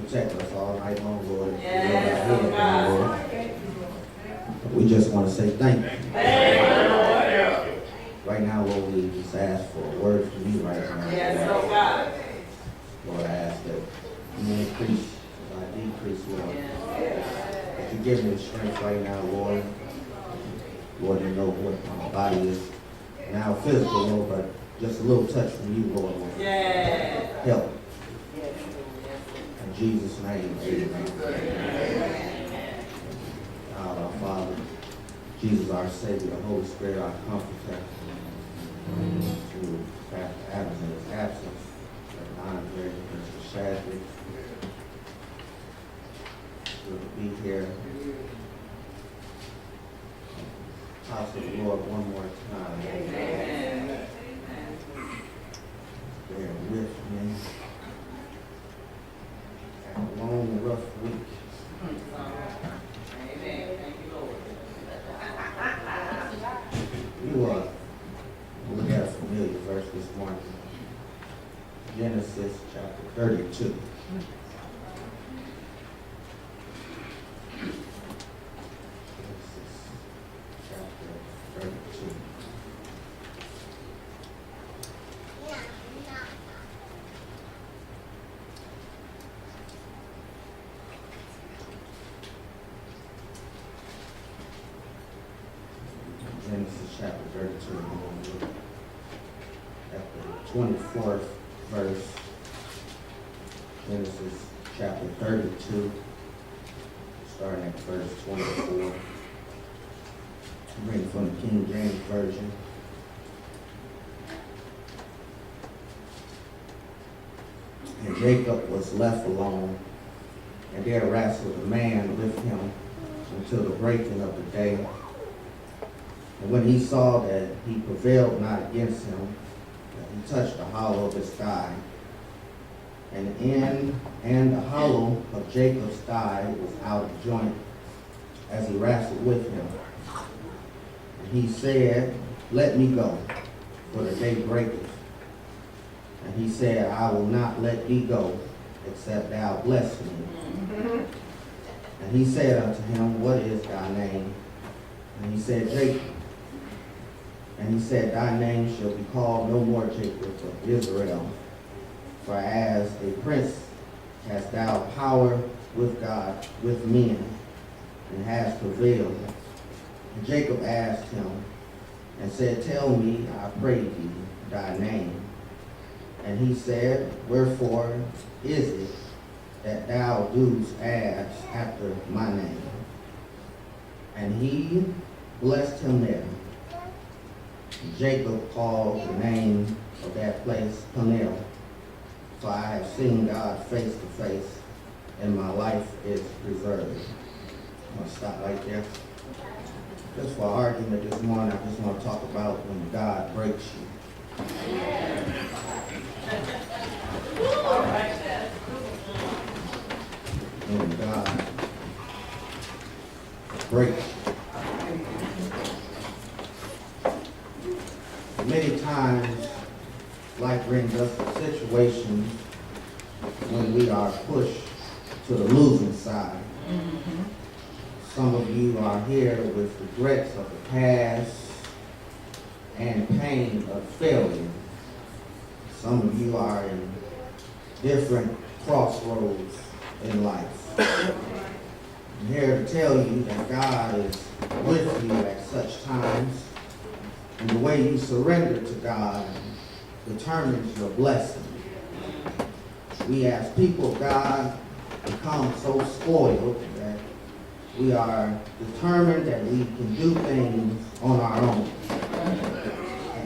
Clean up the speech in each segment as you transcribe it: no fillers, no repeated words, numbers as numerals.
protect us all night long, Lord. Lord. We just want to say thank you. Right now, Lord, we just ask for a word from you right now. Lord, I ask that you increase as I decrease, Lord. That you give me the strength right now, Lord. Lord, you know what my body is now physical, Lord, but just a little touch from you, Lord. Help. In Jesus' name, amen. God, our Father, Jesus, our Savior, the Holy Spirit, our Comforter, to Pastor Adams in his absence, Andre, Mr. Shadley, to be here. House of the Lord one more time. Amen. Bear with me. Had a long, rough week. Amen. Thank you, Lord. You look at a familiar verse this morning. Genesis chapter 32. Genesis chapter 32, we're going to look at the 24th verse. Genesis chapter 32, starting at verse 24. I'm reading from the King James Version. And Jacob was left alone, and there wrestled a man with him until the breaking of the day. And when he saw that he prevailed not against him, he touched the hollow of his thigh. And the hollow of Jacob's thigh was out of joint as he wrestled with him. And he said, "Let me go, for the day breaketh." And he said, "I will not let thee go, except thou bless me." And he said unto him, "What is thy name?" And he said, "Jacob." And he said, "Thy name shall be called no more Jacob, but Israel. For as a prince hast thou power with God, with men, and hast prevailed." And Jacob asked him, and said, "Tell me, I pray thee, thy name." And he said, "Wherefore is it that thou dost ask after my name?" And he blessed him there. Jacob called the name of that place Peniel, for I have seen God face to face, and my life is preserved. I'm going to stop right there. Just for argument this morning, I just want to talk about when God breaks you. When God breaks you. Many times, life brings us to situations when we are pushed to the losing side. Some of you are here with regrets of the past and pain of failure. Some of you are in different crossroads in life. I'm here to tell you that God is with you at such times. And the way you surrender to God determines your blessing. We as people of God become so spoiled that we are determined that we can do things on our own.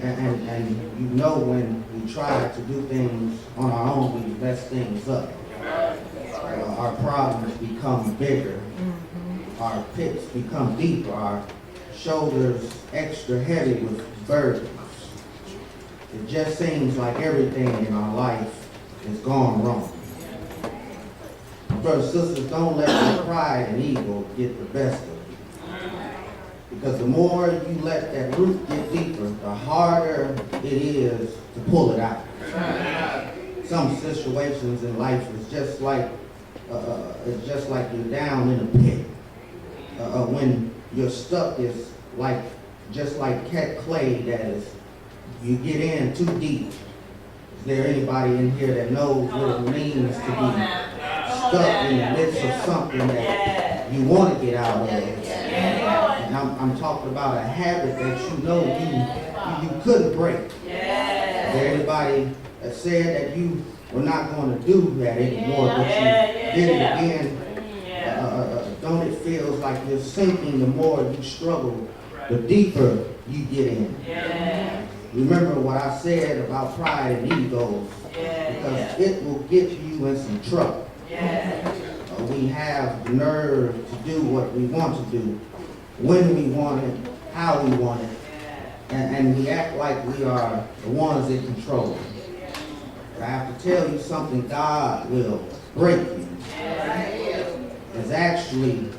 And you know when we try to do things on our own, we mess things up. Our problems become bigger. Our pits become deeper. Our shoulders extra heavy with burdens. It just seems like everything in our life is gone wrong. Brothers and sisters, don't let your pride and ego get the best of you. Because the more you let that root get deeper, the harder it is to pull it out. Some situations in life is just like it's just like you're down in a pit. When you're stuck, is like just like cat clay that is, you get in too deep. Is there anybody in here that knows what it means to be stuck in the midst of something that you want to get out of? And I'm talking about a habit that you know you couldn't break. Is there anybody that said that you were not going to do that anymore, but you did it again? Don't it feel like you're sinking the more you struggle, the deeper you get in? Remember what I said about pride and egos, because it will get you in some trouble. We have the nerve to do what we want to do, when we want it, how we want it, and we act like we are the ones in control. But I have to tell you something, God will break you. It's actually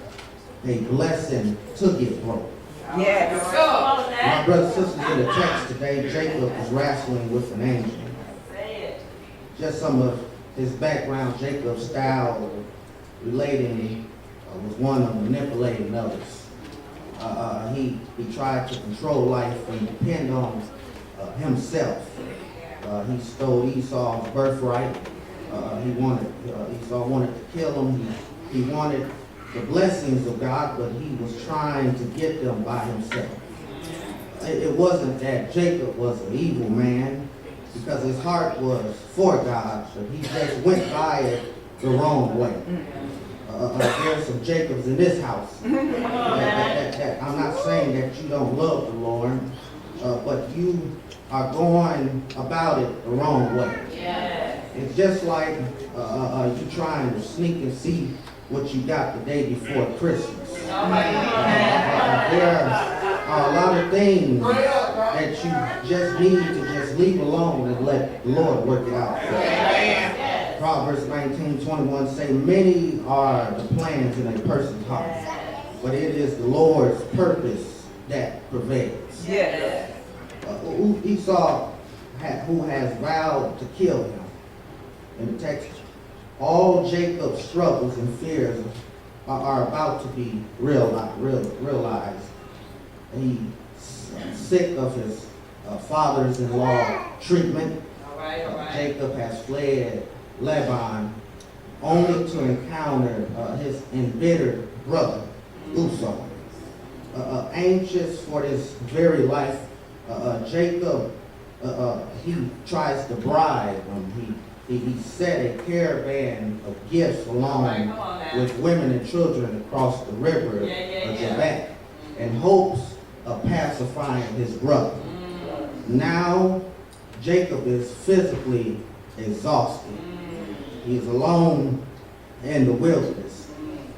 a blessing to get broke. My brothers and sisters, in the text today, Jacob was wrestling with an angel. Just some of his background, Jacob's style of relating was one of manipulating others. He tried to control life and depend on himself. He stole Esau's birthright. Esau wanted to kill him. He wanted the blessings of God, but he was trying to get them by himself. It wasn't that Jacob was an evil man, because his heart was for God, but he just went by it the wrong way. There's some Jacobs in this house. I'm not saying that you don't love the Lord, but you are going about it the wrong way. It's just like you trying to sneak and see what you got the day before Christmas. There are a lot of things that you just need to just leave alone and let the Lord work it out for you. Proverbs 19:21 say, many are the plans in a person's heart, but it is the Lord's purpose that prevails. Esau, who has vowed to kill him, in the text, all Jacob's struggles and fears are about to be realized. He's sick of his father's-in-law treatment. Jacob has fled Lebanon only to encounter his embittered brother, Esau. Anxious for his very life, Jacob, he tries to bribe him. He set a caravan of gifts along with women and children across the river of Jabbok in hopes of pacifying his brother. Now, Jacob is physically exhausted. He's alone in the wilderness,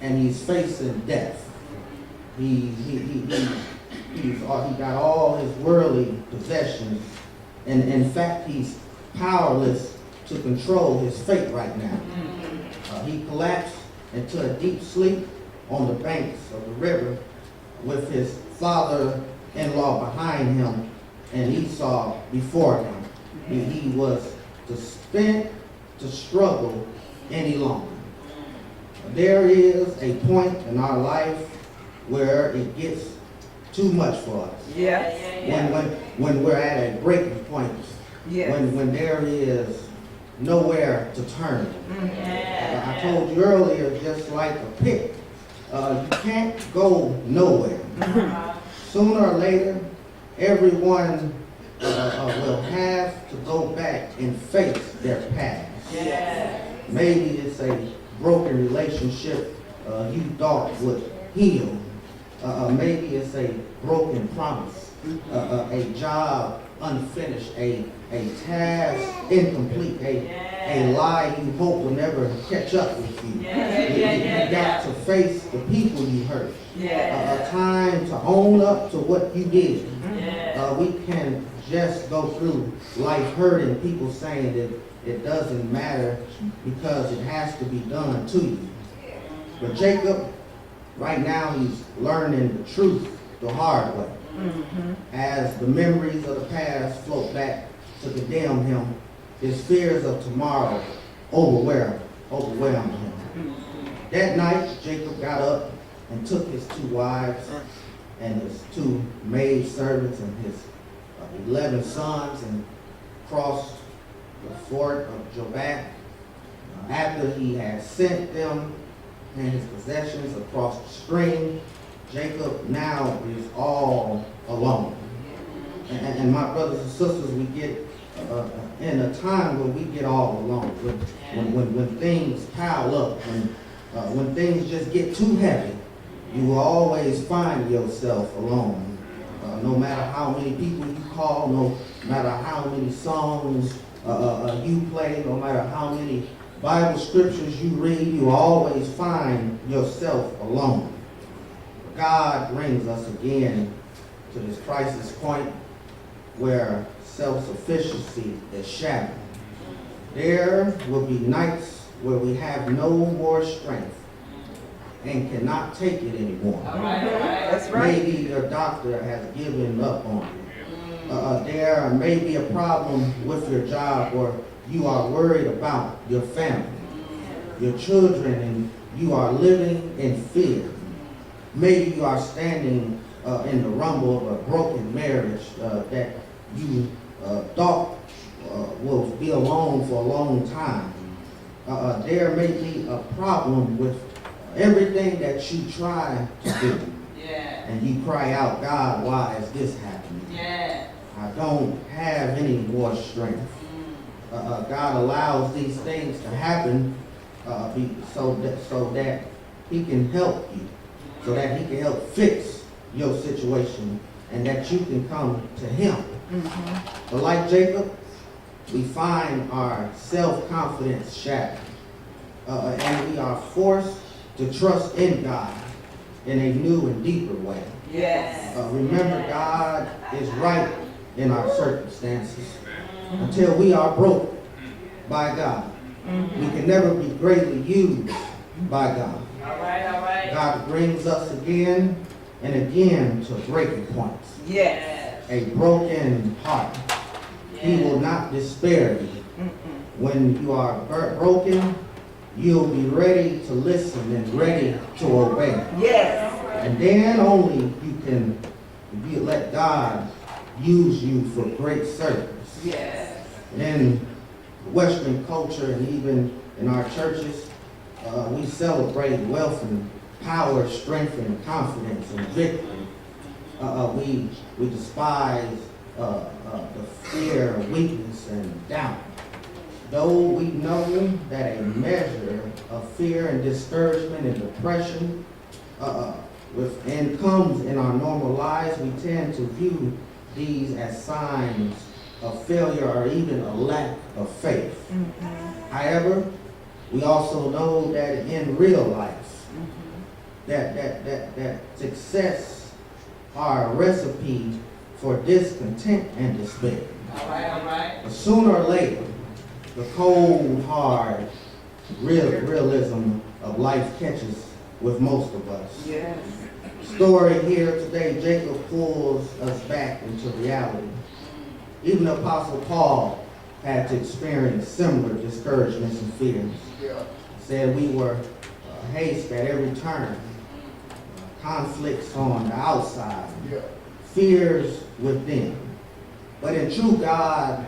and he's facing death. He's got all his worldly possessions, and in fact, he's powerless to control his fate right now. He collapsed into a deep sleep on the banks of the river with his father-in-law behind him and Esau before him. He was spent to struggle any longer. There is a point in our life where it gets too much for us. When we're at a breaking point. When there is nowhere to turn. I told you earlier, just like a pit, you can't go nowhere. Sooner or later, everyone will have to go back and face their past. Maybe it's a broken relationship you thought would heal. Maybe it's a broken promise, a job unfinished, a task incomplete, a lie you hope will never catch up with you. You got to face the people you hurt. A time to own up to what you did. We can just go through life hurting, people saying that it doesn't matter because it has to be done to you. But Jacob, right now, he's learning the truth the hard way. As the memories of the past float back to condemn him, his fears of tomorrow overwhelm him. That night, Jacob got up and took his 2 wives and his 2 maid servants and his 11 sons and crossed the fort of Jabbok. After he had sent them and his possessions across the stream, Jacob now is all alone. And my brothers and sisters, we get in a time when we get all alone, when things pile up, when things just get too heavy, you will always find yourself alone. No matter how many people you call, no matter how many songs you play, no matter how many Bible scriptures you read, you always find yourself alone. God brings us again to this crisis point where self-sufficiency is shattered. There will be nights where we have no more strength and cannot take it anymore. All right. That's right. Maybe your doctor has given up on you. There may be a problem with your job, or you are worried about your family, your children, and you are living in fear. Maybe you are standing in the rumble of a broken marriage that you thought will be alone for a long time. There may be a problem with everything that you try to do. Yeah. And you cry out, God, why is this happening? Yeah. I don't have any more strength. God allows these things to happen so that he can help you, so that he can help fix your situation, and that you can come to him. But like Jacob, we find our self-confidence shattered, and we are forced to trust in God in a new and deeper way. Yes. Remember, God is right in our circumstances until we are broken by God. We can never be greatly used by God. All right. God brings us again and again to breaking points. Yes. A broken heart. He will not despair you. When you are broken, you'll be ready to listen and ready to obey. Yes. And then only you can let God use you for great service. Yes. And in Western culture and even in our churches, we celebrate wealth and power, strength and confidence and victory. We despise the fear, weakness, and doubt. Though we know that a measure of fear and discouragement and depression and comes in our normal lives, we tend to view these as signs of failure or even a lack of faith. However, we also know that in real life, that success are a recipe for discontent and despair. All right. But sooner or later, the cold, hard realism of life catches with most of us. Yes. Story here today, Jacob pulls us back into reality. Even the Apostle Paul had to experience similar discouragements and fears. Said we were haste at every turn, conflicts on the outside, fears within. But in truth, God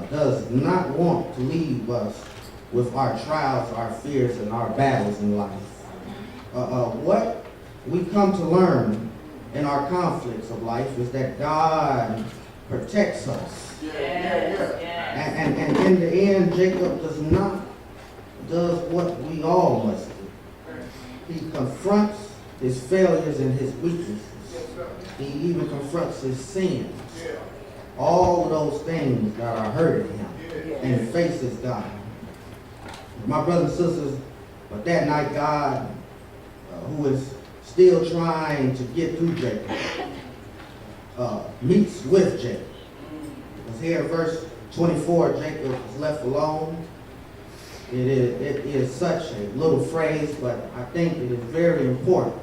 does not want to leave us with our trials, our fears, and our battles in life. What we come to learn in our conflicts of life is that God protects us. And in the end, Jacob does what we all must do. He confronts his failures and his weaknesses. He even confronts his sins. All of those things that are hurting him, and faces God. My brothers and sisters, but that night God, who is still trying to get through Jacob, meets with Jacob. Because here in verse 24, Jacob is left alone. It is such a little phrase, but I think it is very important.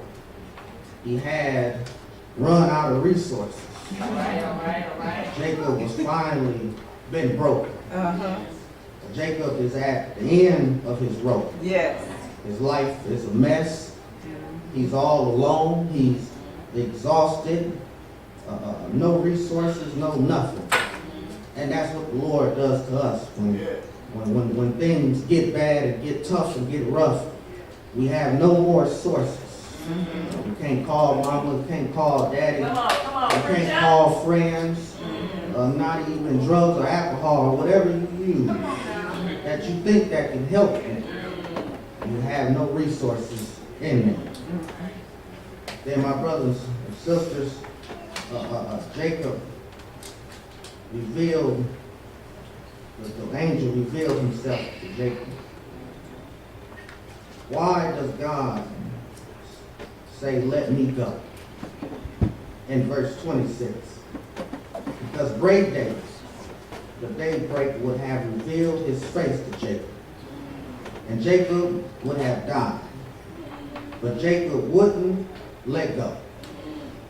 He had run out of resources. All right. Jacob was finally been broken. Jacob is at the end of his rope. Yes. His life is a mess. He's all alone. He's exhausted. No resources, no nothing. And that's what the Lord does to us when things get bad and get tough and get rough. We have no more sources. We can't call mama, we can't call daddy, Come on, we can't call friends, not even drugs or alcohol or whatever you use that you think that can help you. You have no resources in them. Then my brothers and sisters, Jacob revealed, the angel revealed himself to Jacob. Why does God say, let me go? In verse 26. Because break days, the daybreak would have revealed his face to Jacob. And Jacob would have died. But Jacob wouldn't let go.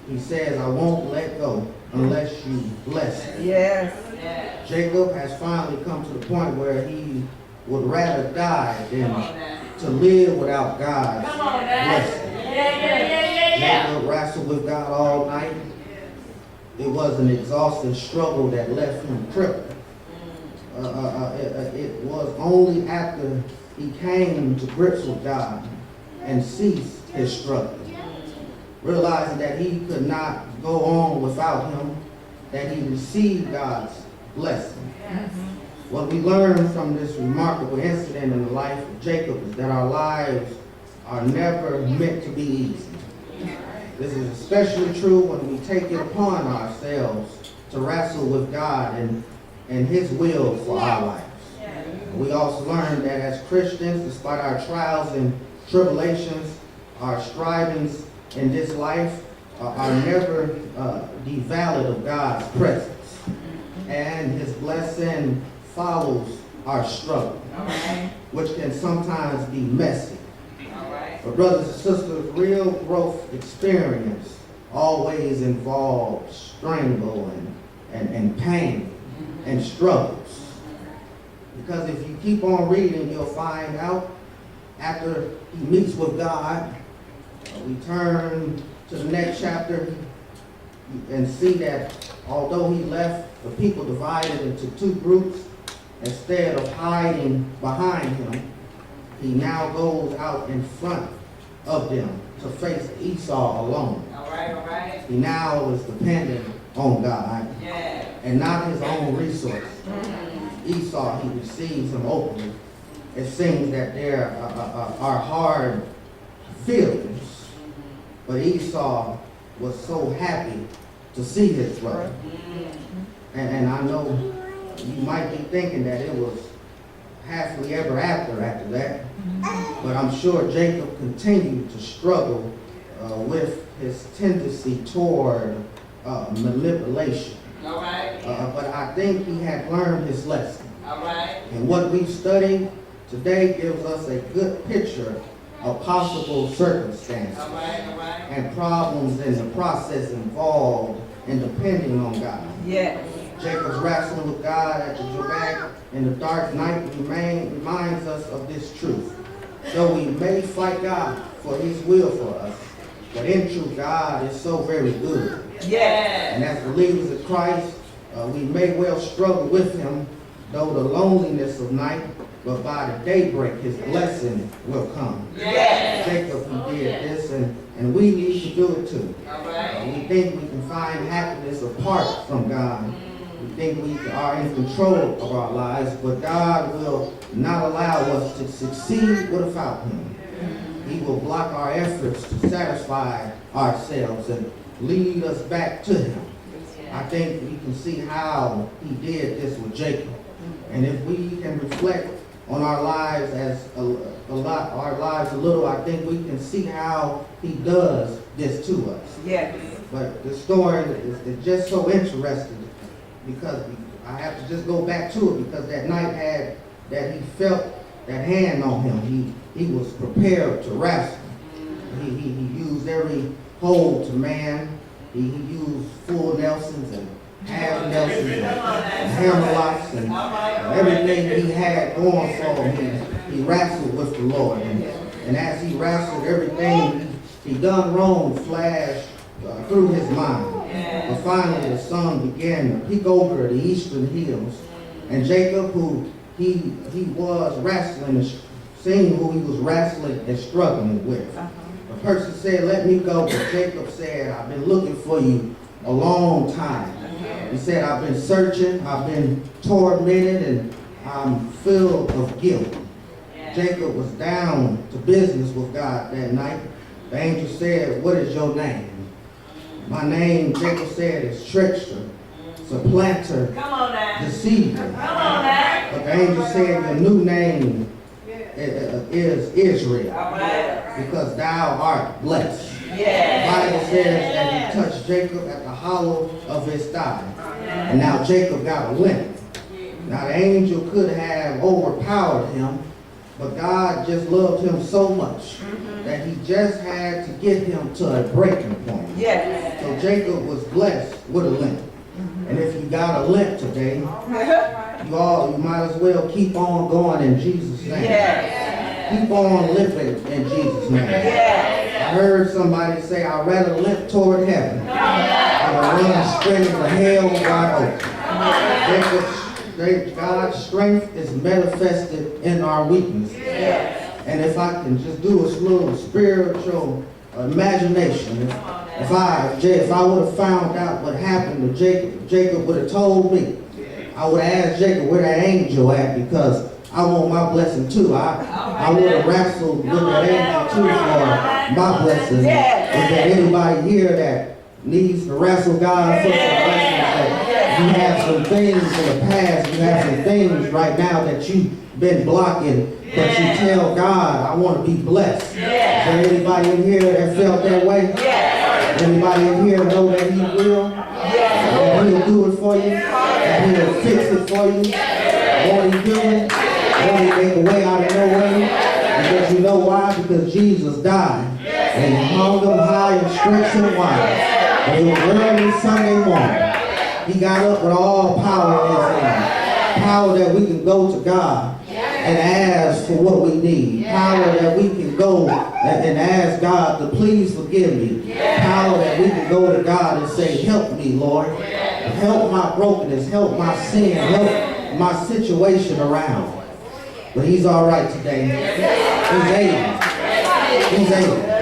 He says, I won't let go unless you bless me. Yes. Yes. Jacob has finally come to the point where he would rather die Come on than now. to live without God's Come on now. blessing. Yeah. Jacob wrestled with God all night. It was an exhausting struggle that left him crippled. It was only after he came to grips with God and ceased his struggle, realizing that he could not go on without him, that he received God's blessing. What we learn from this remarkable incident in the life of Jacob is that our lives are never meant to be easy. This is especially true when we take it upon ourselves to wrestle with God and His will for our lives. We also learn that as Christians, despite our trials and tribulations, our strivings in this life are never devalued of God's presence. And His blessing follows our struggle, which can sometimes be messy. But brothers and sisters, real growth experience always involves strangle and pain and struggles. Because if you keep on reading, you'll find out after he meets with God, we turn to the next chapter and see that although he left the people divided into two groups, instead of hiding behind him, he now goes out in front of them to face Esau alone. All right. He now is dependent on God Yeah. and not his own resources. Esau, he receives him openly. It seems that there are hard feelings, but Esau was so happy to see his brother. And I know you might be thinking that it was happily ever after that, but I'm sure Jacob continued to struggle with his tendency toward manipulation. All right. But I think he had learned his lesson. All right. And what we've studied today gives us a good picture of possible circumstances All right. and problems in the process involved in depending on God. Yes. Jacob's wrestling with God at the Jabbok in the dark night reminds us of this truth. Though we may fight God for His will for us, but in truth, God is so very good. Yeah. And as believers of Christ, we may well struggle with Him, though the loneliness of night, but by the daybreak, His blessing will come. Yeah. Jacob, he did this, and we need to do it too. All right. We think we can find happiness apart from God. We think we are in control of our lives, but God will not allow us to succeed without Him. He will block our efforts to satisfy ourselves and lead us back to Him. I think we can see how He did this with Jacob. And if we can reflect on our lives as our lives a little, I think we can see how He does this to us. Yes. But the story is just so interesting because I have to just go back to it because that night he felt that hand on him. He was prepared to wrestle. He used every hold to man. He used full Nelsons and half Nelsons and hammerlocks and everything he had going for him. He wrestled with the Lord. And And as he wrestled, everything he done wrong flashed through his mind. But finally the sun began to peek over the eastern hills. And Jacob, who he was wrestling, seeing who he was wrestling and struggling with. The person said, let me go. But Jacob said, I've been looking for you a long time. He said, I've been searching, I've been tormented, and I'm filled of guilt. Jacob was down to business with God that night. The angel said, what is your name? My name, Jacob said, is trickster, supplanter, deceiver. But the angel said, your new name is Israel, because thou art blessed. The Bible says that he touched Jacob at the hollow of his thigh. And now Jacob got a limp. Now the angel could have overpowered him, but God just loved him so much that he just had to get him to a breaking point. So Jacob was blessed with a limp. And if you got a limp today, you might as well keep on going in Jesus' name. Keep on limping in Jesus' name. I heard somebody say, I'd rather limp toward heaven than run straight into hell wide open. God's strength is manifested in our weakness. And if I can just do a little spiritual imagination, if I would have found out what happened to Jacob, Jacob would have told me. I would have asked Jacob where that angel at, because I want my blessing too. I would have wrestled with that angel too for my blessing. Is there anybody here that needs to wrestle God for some blessings? That you have some things in the past, you have some things right now that you've been blocking, but you tell God, I want to be blessed. Is there anybody in here that felt that way? Anybody in here know that he will? That he'll do it for you? That he'll fix it for you? Won't he do it? Won't he make a way out of no way? Because you know why? Because Jesus died. And he hung him high and stretched him wide. And it was early Sunday morning. He got up with all power in his hand. Power that we can go to God and ask for what we need. Power that we can go and ask God to please forgive me. Power that we can go to God and say, help me, Lord. Help my brokenness. Help my sin. Help my situation around. But he's all right today. He's able. He's able.